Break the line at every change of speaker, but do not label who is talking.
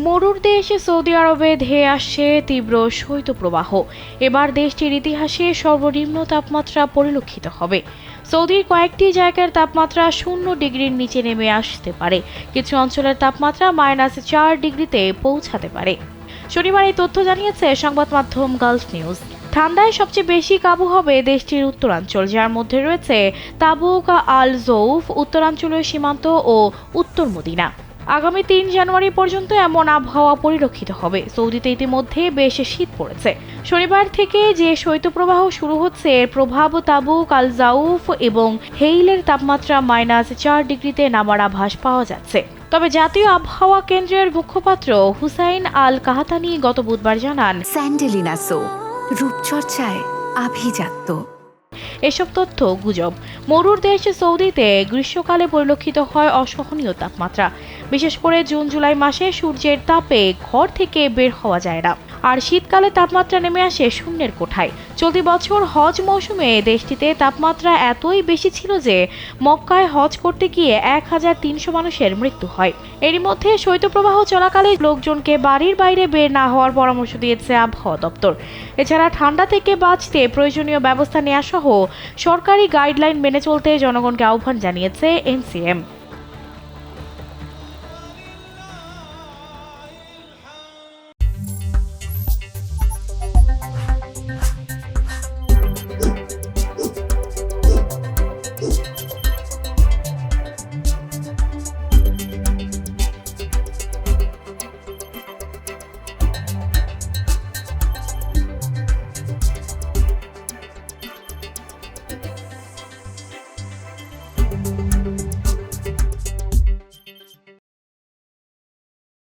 মরুর দেশ সৌদি আরবে ধেয়ে আসছে তীব্র শৈত্যপ্রবাহ। এবার দেশটির ইতিহাসে সর্বনিম্ন তাপমাত্রা পরিলক্ষিত হবে। সৌদির কয়েকটি জায়গার তাপমাত্রা 0 ডিগ্রির নিচে নেমে আসতে পারে। কিছু অঞ্চলের তাপমাত্রা -4 ডিগ্রিতে পৌঁছাতে পারে। শনিবার এই তথ্য জানিয়েছে সংবাদ মাধ্যম গালফ নিউজ। ঠান্ডায় সবচেয়ে বেশি কাবু হবে দেশটির উত্তরাঞ্চল, যার মধ্যে রয়েছে তাবুক, আল জৌফ, উত্তরাঞ্চলীয় সীমান্ত ও উত্তর মদিনা। আগামী ৩ জানুয়ারি পর্যন্ত এমন আবহাওয়া পরিলক্ষিত হবে। সৌদিতে ইতিমধ্যে বেশ শীত পড়েছে। শনিবার থেকে যে শৈত্যপ্রবাহ শুরু হচ্ছে, এর প্রভাব তাবুক, আল জাউফ এবং হেইলের তাপমাত্রা -4 ডিগ্রিতে নামার আভাস পাওয়া যাচ্ছে। তবে জাতীয় আবহাওয়া কেন্দ্রের মুখপাত্র হুসাইন আল কাহাতানি গত বুধবার জানান,
স্যান্ডেলিনা সো রূপচর্চায় আভিজাত্য।
এসব তথ্য গুজব। মরুর দেশ সৌদিতে গ্রীষ্মকালে পরিলক্ষিত হয় অসহনীয় তাপমাত্রা। বিশেষ করে জুন জুলাই মাসে সূর্যের তাপে ঘর থেকে বের হওয়া যায় না, আর শীতকালে তাপমাত্রা নেমে আসে শূন্যের কোঠায়। চলতি বছর হজ মৌসুমে দেশটিতে তাপমাত্রা এতই বেশি ছিল যে মক্কায় হজ করতে গিয়ে 1300 মানুষের মৃত্যু হয়। এরই মধ্যে শৈত্যপ্রবাহ চলাকালে লোকজনকে বাড়ির বাইরে বের না হওয়ার পরামর্শ দিয়েছে আবহাওয়া দপ্তর। এছাড়া ঠান্ডা থেকে বাঁচতে প্রয়োজনীয় ব্যবস্থা নেওয়া সহ সরকারি গাইডলাইন মেনে চলতে জনগণকে আহ্বান জানিয়েছে এনসিএম।